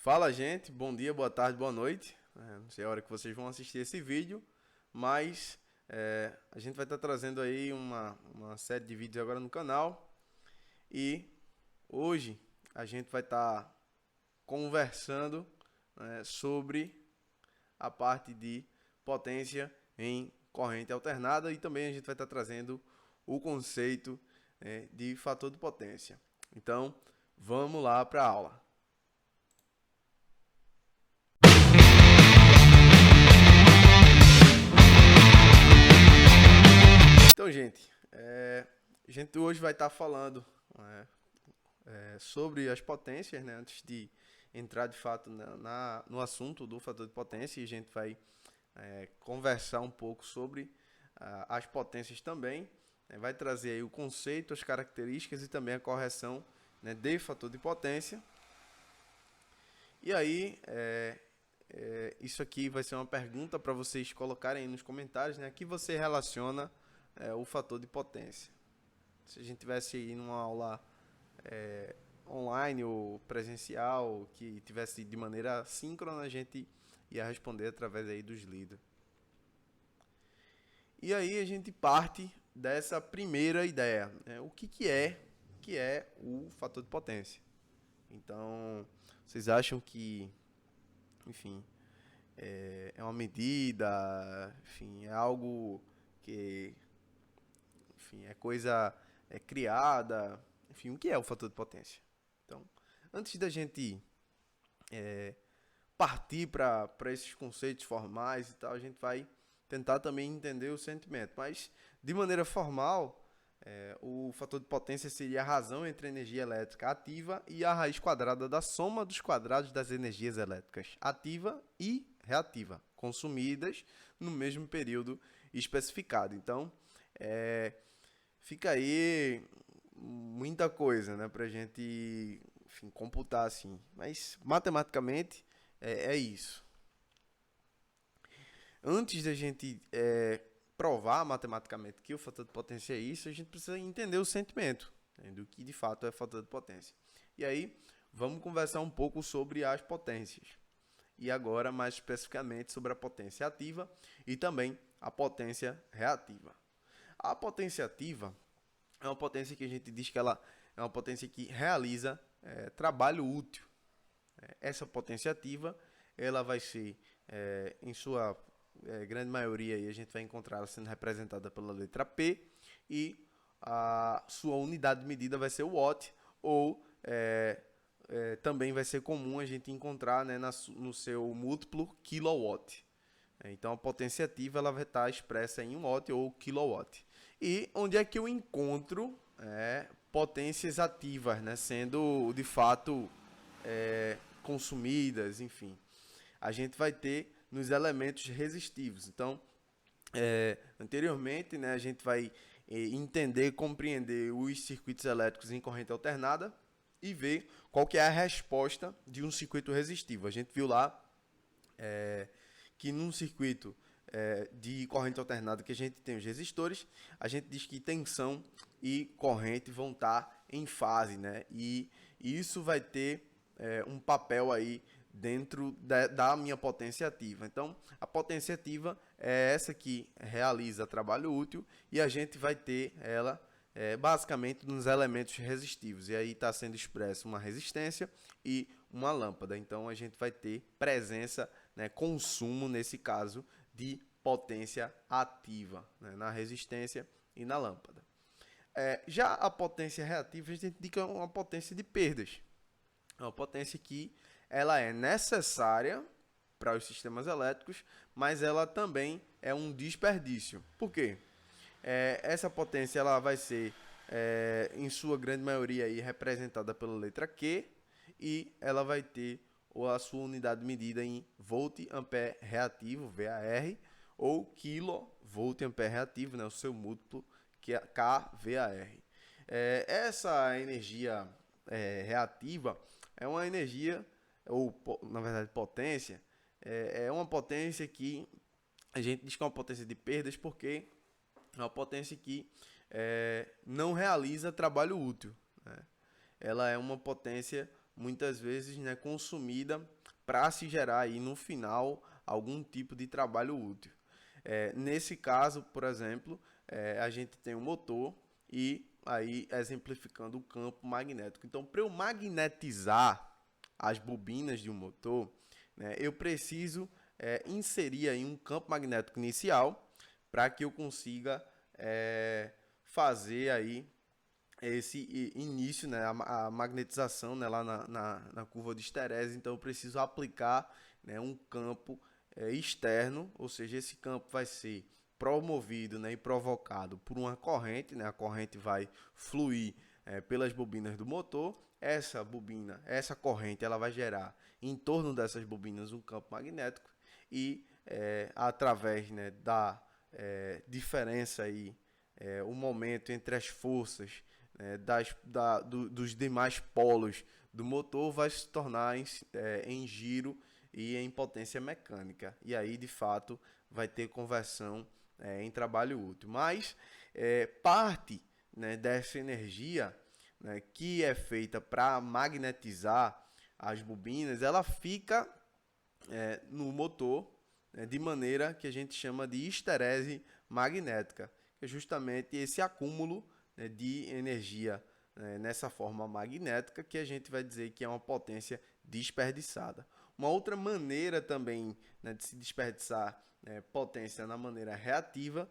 Fala, gente, bom dia, boa tarde, boa noite. Não sei a hora que vocês vão assistir esse vídeo, mas a gente vai estar trazendo aí uma série de vídeos agora no canal. E hoje a gente vai estar conversando, sobre a parte de potência em corrente alternada, e também a gente vai estar trazendo o conceito, de fator de potência. Então, vamos lá para a aula. Então, gente, a gente hoje vai estar falando, sobre as potências, né? Antes de entrar de fato no assunto do fator de potência, e a gente vai conversar um pouco sobre as potências também, né? Vai trazer aí o conceito, as características e também a correção, né, de fator de potência. E aí, isso aqui vai ser uma pergunta para vocês colocarem aí nos comentários, né? Que você relaciona o fator de potência. Se a gente tivesse aí numa aula online ou presencial, que tivesse de maneira síncrona, a gente ia responder através aí dos líderes. E aí a gente parte dessa primeira ideia, né? O que é o fator de potência? Então, vocês acham que, enfim, é uma medida, enfim, é algo que, enfim, é coisa criada, enfim, o que é o fator de potência? Então, antes da gente partir para esses conceitos formais e tal, a gente vai tentar também entender o sentimento. Mas, de maneira formal, o fator de potência seria a razão entre a energia elétrica ativa e a raiz quadrada da soma dos quadrados das energias elétricas ativa e reativa, consumidas no mesmo período especificado. Então, fica aí muita coisa, né, para a gente, enfim, computar assim. Mas, matematicamente, é isso. Antes da gente provar matematicamente que o fator de potência é isso, a gente precisa entender o sentimento, né, do que de fato é fator de potência. E aí, vamos conversar um pouco sobre as potências. E agora, mais especificamente, sobre a potência ativa e também a potência reativa. A potência ativa é uma potência que a gente diz que ela é uma potência que realiza trabalho útil. Essa potência ativa, ela vai ser, em sua grande maioria, aí a gente vai encontrar ela sendo representada pela letra P, e a sua unidade de medida vai ser o watt, ou também vai ser comum a gente encontrar, né, no seu múltiplo kilowatt. Então, a potência ativa ela vai estar expressa em watt ou kilowatt. E onde é que eu encontro potências ativas, né, sendo de fato consumidas, enfim? A gente vai ter nos elementos resistivos. Então, anteriormente, né, a gente vai entender, compreender os circuitos elétricos em corrente alternada e ver qual que é a resposta de um circuito resistivo. A gente viu lá que num circuito de corrente alternada que a gente tem os resistores, a gente diz que tensão e corrente vão estar em fase, né? E isso vai ter um papel aí dentro da minha potência ativa. Então, a potência ativa é essa que realiza trabalho útil, e a gente vai ter ela basicamente nos elementos resistivos. E aí está sendo expresso uma resistência e uma lâmpada. Então, a gente vai ter presença, né, consumo, nesse caso, de potência ativa, né, na resistência e na lâmpada. Já a potência reativa, a gente indica uma potência de perdas. É uma potência que ela é necessária para os sistemas elétricos, mas ela também é um desperdício. Por quê? Essa potência ela vai ser, em sua grande maioria, aí, representada pela letra Q, e ela vai ter a sua unidade de medida em volt ampere reativo, VAR, ou kilovolt ampere reativo, né, o seu múltiplo, que é kVAR. Essa energia reativa é uma energia, ou na verdade potência, é uma potência que a gente diz que é uma potência de perdas porque é uma potência que não realiza trabalho útil, né? Ela é uma potência muitas vezes, né, consumida para se gerar aí no final algum tipo de trabalho útil. Nesse caso, por exemplo, a gente tem um motor e aí exemplificando o campo magnético. Então, para eu magnetizar as bobinas de um motor, né, eu preciso inserir aí um campo magnético inicial para que eu consiga fazer aí esse início, né, a magnetização, né, lá na curva de esterese. Então eu preciso aplicar, né, um campo externo, ou seja, esse campo vai ser promovido, né, e provocado por uma corrente, né, a corrente vai fluir pelas bobinas do motor. Essa bobina, essa corrente, ela vai gerar em torno dessas bobinas um campo magnético e através, né, da diferença aí, o momento entre as forças dos demais polos do motor vai se tornar em giro e em potência mecânica. E aí, de fato, vai ter conversão em trabalho útil. Mas parte, né, dessa energia, né, que é feita para magnetizar as bobinas, ela fica no motor, né, de maneira que a gente chama de esterese magnética, que é justamente esse acúmulo, né, de energia, né, nessa forma magnética, que a gente vai dizer que é uma potência desperdiçada. Uma outra maneira também, né, de se desperdiçar potência na maneira reativa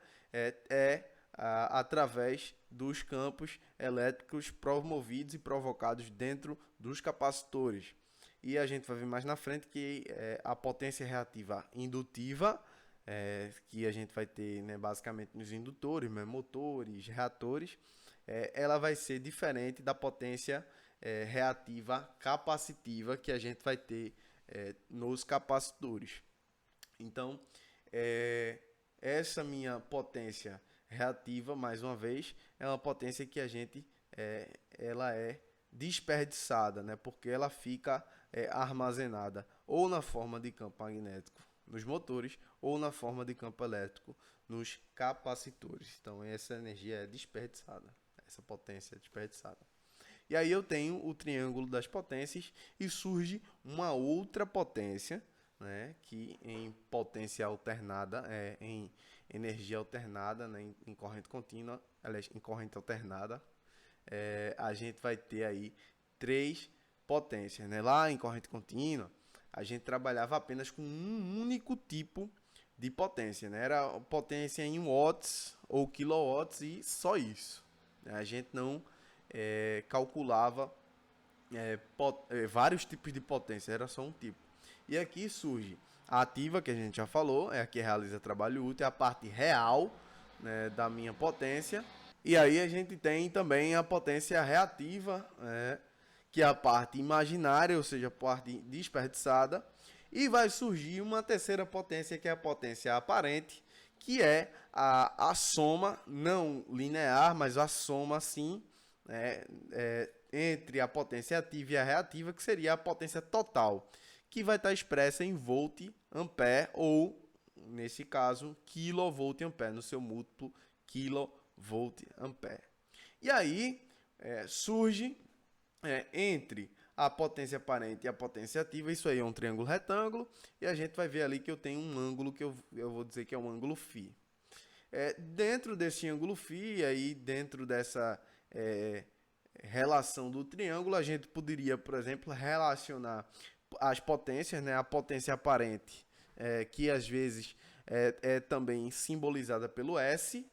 através dos campos elétricos promovidos e provocados dentro dos capacitores. E a gente vai ver mais na frente que a potência reativa indutiva, que a gente vai ter, né, basicamente nos indutores, né, motores, reatores, ela vai ser diferente da potência reativa capacitiva que a gente vai ter nos capacitores. Então, essa minha potência reativa, mais uma vez, é uma potência que a gente ela é desperdiçada, né? Porque ela fica armazenada ou na forma de campo magnético nos motores ou na forma de campo elétrico nos capacitores. Então essa energia é desperdiçada, essa potência é desperdiçada. E aí eu tenho o triângulo das potências e surge uma outra potência, né, que em potência alternada, em energia alternada, né, em corrente contínua, aliás, em corrente alternada, a gente vai ter aí três potências, né? Lá em corrente contínua, a gente trabalhava apenas com um único tipo de potência, né? Era potência em watts ou quilowatts e só isso. A gente não calculava vários tipos de potência, era só um tipo. E aqui surge a ativa, que a gente já falou, é a que realiza trabalho útil, é a parte real, né, da minha potência. E aí a gente tem também a potência reativa, que é a parte imaginária, ou seja, a parte desperdiçada. E vai surgir uma terceira potência, que é a potência aparente, que é a soma, não linear, mas a soma, sim, entre a potência ativa e a reativa, que seria a potência total, que vai estar expressa em volt, ampere ou, nesse caso, kilovolt ampere, no seu múltiplo kilovolt ampere. E aí surge entre a potência aparente e a potência ativa, isso aí é um triângulo retângulo, e a gente vai ver ali que eu tenho um ângulo que eu vou dizer que é um ângulo φ. Dentro desse ângulo φ, aí dentro dessa relação do triângulo, a gente poderia, por exemplo, relacionar as potências, né? A potência aparente, que às vezes é também simbolizada pelo S,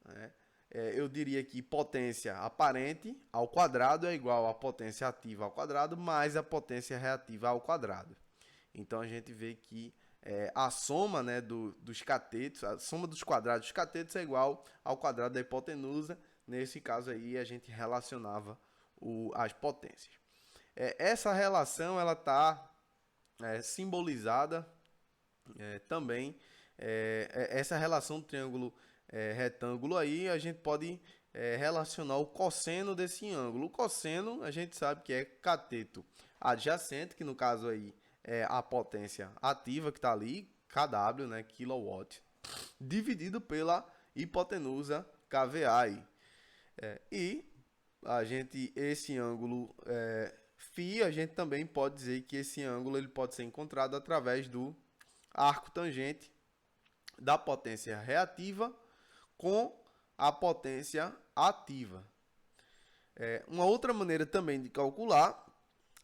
né? Eu diria que potência aparente ao quadrado é igual a potência ativa ao quadrado mais a potência reativa ao quadrado. Então a gente vê que a soma, né, dos catetos, a soma dos quadrados dos catetos é igual ao quadrado da hipotenusa. Nesse caso aí a gente relacionava as potências. Essa relação ela está simbolizada também. Essa relação do triângulo retângulo aí, a gente pode relacionar o cosseno desse ângulo. O cosseno a gente sabe que é cateto adjacente, que no caso aí é a potência ativa que está ali, kW, né, kilowatt, dividido pela hipotenusa kVA. E esse ângulo Φ, a gente também pode dizer que esse ângulo ele pode ser encontrado através do arco tangente da potência reativa com a potência ativa. Uma outra maneira também de calcular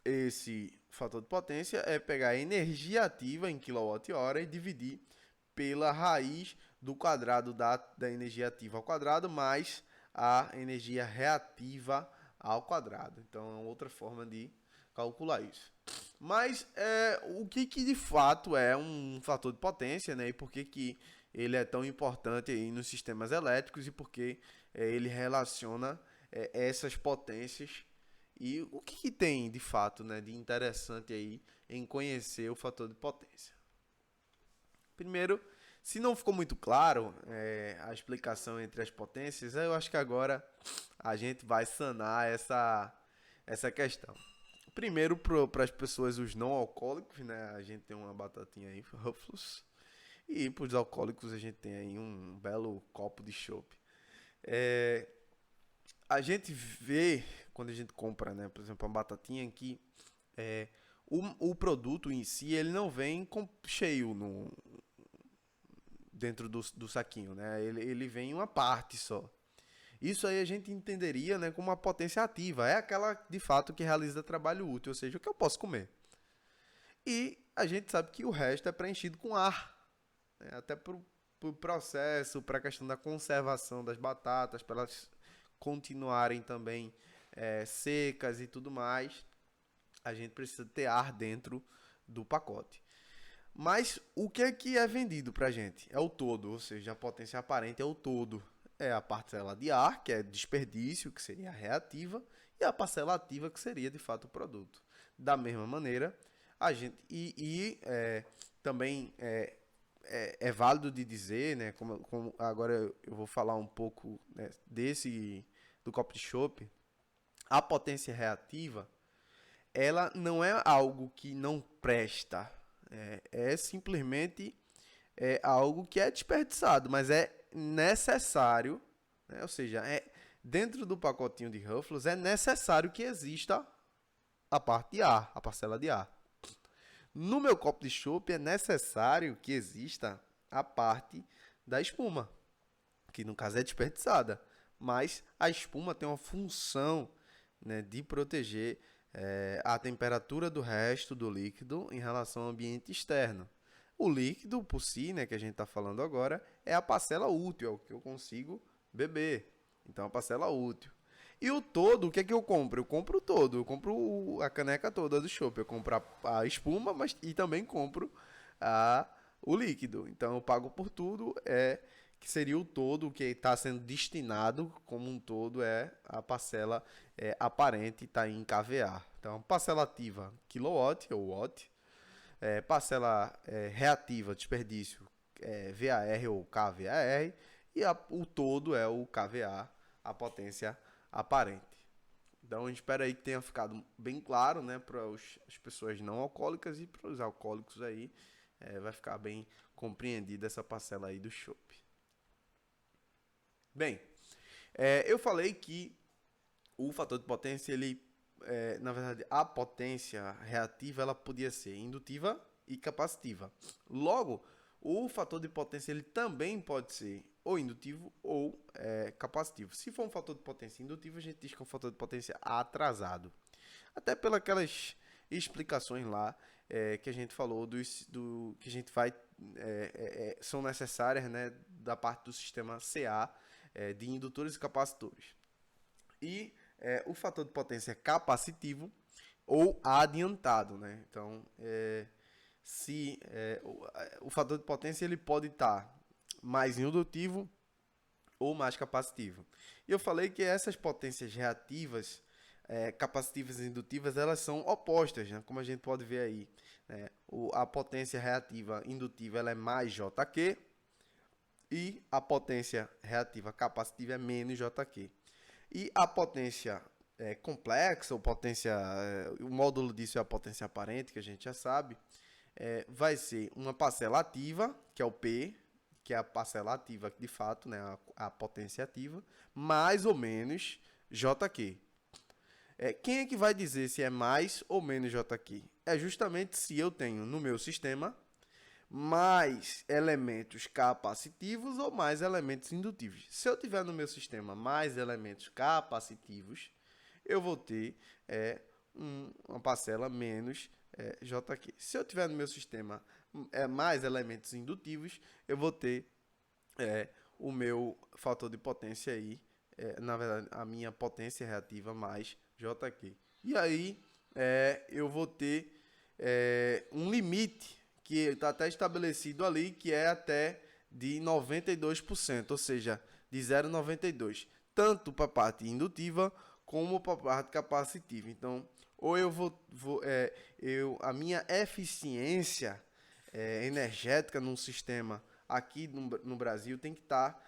esse fator de potência é pegar a energia ativa em kWh e dividir pela raiz do quadrado da energia ativa ao quadrado mais a energia reativa ao quadrado. Então, é outra forma de calcular isso. Mas o que de fato é um fator de potência, né? E por que ele é tão importante aí nos sistemas elétricos e por que ele relaciona essas potências e o que tem de fato, né, de interessante aí em conhecer o fator de potência. Primeiro, se não ficou muito claro a explicação entre as potências, eu acho que agora a gente vai sanar essa questão. Primeiro, para as pessoas, os não alcoólicos, né? A gente tem uma batatinha aí, Ruffles. E para os alcoólicos, a gente tem aí um belo copo de chopp. A gente vê, quando a gente compra, né, por exemplo, uma batatinha, que o produto em si, ele não vem cheio dentro do saquinho, né? Ele vem em uma parte só. Isso aí a gente entenderia, né, como uma potência ativa. É aquela, de fato, que realiza trabalho útil, ou seja, o que eu posso comer. E a gente sabe que o resto é preenchido com ar. Né? Até para o processo, para a questão da conservação das batatas, para elas continuarem também secas e tudo mais, a gente precisa ter ar dentro do pacote. Mas o que é vendido para a gente? É o todo, ou seja, a potência aparente é o todo. É a parcela de ar, que é desperdício, que seria a reativa, e a parcela ativa, que seria de fato o produto. Da mesma maneira, a gente também é válido de dizer, né, como agora eu vou falar um pouco, né, do copo de chopp, a potência reativa, ela não é algo que não presta, é simplesmente algo que é desperdiçado, mas é necessário, né? Ou seja, dentro do pacotinho de Ruffles é necessário que exista a parte de ar, a parcela de ar. No meu copo de chopp é necessário que exista a parte da espuma, que no caso é desperdiçada, mas a espuma tem uma função, né, de proteger a temperatura do resto do líquido em relação ao ambiente externo. O líquido, por si, né, que a gente está falando agora, é a parcela útil, é o que eu consigo beber. Então, a parcela útil. E o todo, o que é que eu compro? Eu compro o todo. Eu compro a caneca toda do chopp. Eu compro a espuma, e também compro o líquido. Então, eu pago por tudo, que seria o todo, o que está sendo destinado como um todo a parcela aparente, está em kVA. Então, parcela ativa, kilowatt ou watt. Parcela reativa, desperdício, VAR ou kVAR, e o todo é o kVA, a potência aparente. Então, espero aí que tenha ficado bem claro, né, para as pessoas não alcoólicas e para os alcoólicos aí, vai ficar bem compreendida essa parcela aí do chopp. Bem, eu falei que o fator de potência, na verdade, a potência reativa, ela podia ser indutiva e capacitiva. Logo, o fator de potência ele também pode ser ou indutivo ou capacitivo. Se for um fator de potência indutivo, a gente diz que é um fator de potência atrasado. Até pelas aquelas explicações lá que a gente falou, que a gente são necessárias, né, da parte do sistema CA, de indutores e capacitores. E o fator de potência capacitivo ou adiantado, né? Então, o fator de potência ele pode estar mais indutivo ou mais capacitivo. E eu falei que essas potências reativas, capacitivas e indutivas, elas são opostas, né? Como a gente pode ver aí, né? A potência reativa indutiva ela é mais JQ e a potência reativa capacitiva é menos JQ. E a potência complexa, ou potência, o módulo disso é a potência aparente, que a gente já sabe, vai ser uma parcela ativa, que é o P, que é a parcela ativa de fato, né, a potência ativa, mais ou menos JQ. Quem é que vai dizer se é mais ou menos JQ? É justamente se eu tenho no meu sistema mais elementos capacitivos ou mais elementos indutivos. Se eu tiver no meu sistema mais elementos capacitivos, eu vou ter uma parcela menos JQ. Se eu tiver no meu sistema mais elementos indutivos, eu vou ter o meu fator de potência aí, na verdade, a minha potência reativa mais JQ. E aí, eu vou ter um limite que está até estabelecido ali, que é até de 92%, ou seja, de 0,92%, tanto para a parte indutiva como para a parte capacitiva. Então, ou a minha eficiência energética num sistema aqui no Brasil tem que estar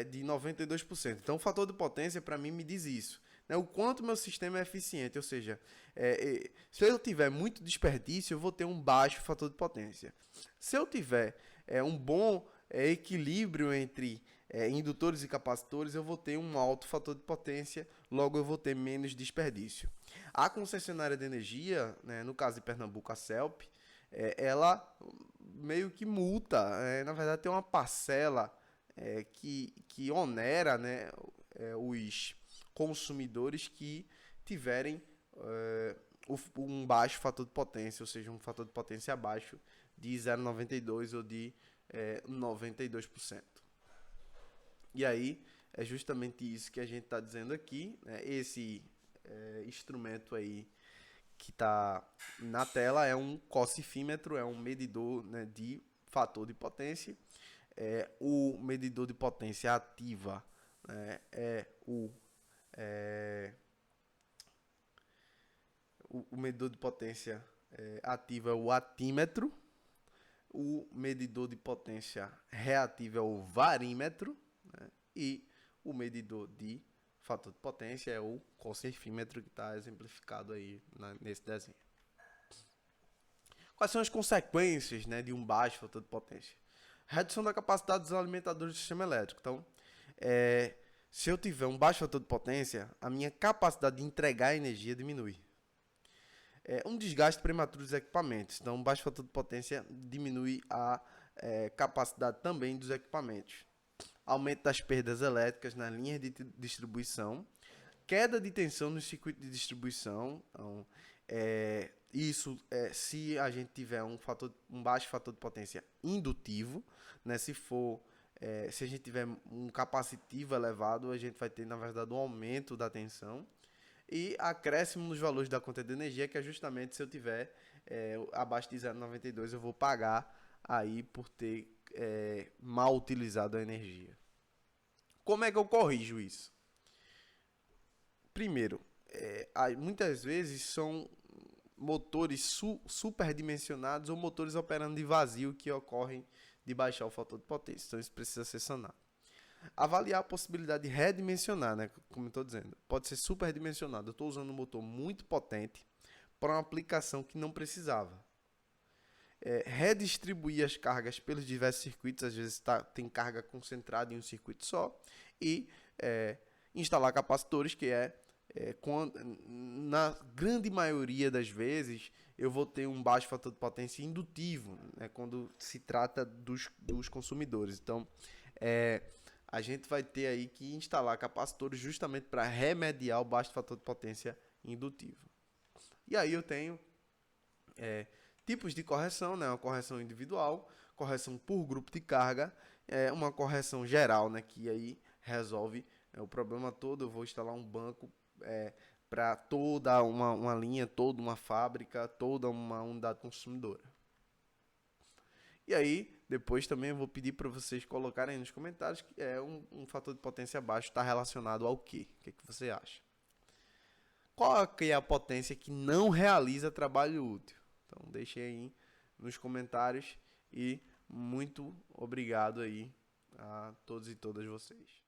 de 92%. Então, o fator de potência, para mim, me diz isso. Né? O quanto meu sistema é eficiente, ou seja, se eu tiver muito desperdício, eu vou ter um baixo fator de potência. Se eu tiver um bom equilíbrio entre indutores e capacitores, eu vou ter um alto fator de potência, logo eu vou ter menos desperdício. A concessionária de energia, né, no caso de Pernambuco, a CELP, ela meio que multa, na verdade tem uma parcela que onera, né, os consumidores que tiverem um baixo fator de potência, ou seja, um fator de potência abaixo de 0,92 ou de 92%. E aí, é justamente isso que a gente está dizendo aqui, né? Esse instrumento aí que está na tela é um cocifímetro, é um medidor, né, de fator de potência. O medidor de potência ativa, né, o medidor de potência ativa é o atímetro. O medidor de potência reativa é o varímetro, né? E o medidor de fator de potência é o cocifímetro, que está exemplificado aí nesse desenho. Quais são as consequências, né, de um baixo fator de potência? Redução da capacidade dos alimentadores do sistema elétrico. Então, se eu tiver um baixo fator de potência, a minha capacidade de entregar energia diminui. Um desgaste prematuro dos equipamentos. Então, um baixo fator de potência diminui a capacidade também dos equipamentos. Aumento das perdas elétricas nas linhas de distribuição. Queda de tensão no circuito de distribuição. Então, isso se a gente tiver um baixo fator de potência indutivo, né? Se a gente tiver um capacitivo elevado, a gente vai ter, na verdade, um aumento da tensão. E acréscimo nos valores da conta de energia, que é justamente se eu tiver abaixo de 0,92, eu vou pagar aí por ter mal utilizado a energia. Como é que eu corrijo isso? Primeiro, muitas vezes são motores superdimensionados ou motores operando de vazio que ocorrem de baixar o fator de potência. Então, isso precisa ser sanado. Avaliar a possibilidade de redimensionar, né? Como eu estou dizendo, pode ser superdimensionado. Eu estou usando um motor muito potente para uma aplicação que não precisava. Redistribuir as cargas pelos diversos circuitos, às vezes tem carga concentrada em um circuito só, e instalar capacitores, que na grande maioria das vezes eu vou ter um baixo fator de potência indutivo, né, quando se trata dos consumidores. Então, a gente vai ter aí que instalar capacitores justamente para remediar o baixo fator de potência indutivo. E aí eu tenho tipos de correção, né? Uma correção individual, correção por grupo de carga, uma correção geral, né? Que aí resolve o problema todo. Eu vou instalar um banco para toda uma linha, toda uma fábrica, toda uma unidade consumidora. E aí, depois também eu vou pedir para vocês colocarem aí nos comentários que um fator de potência baixo está relacionado ao quê? O que você acha? Qual é a potência que não realiza trabalho útil? Então, deixem aí nos comentários e muito obrigado aí a todos e todas vocês.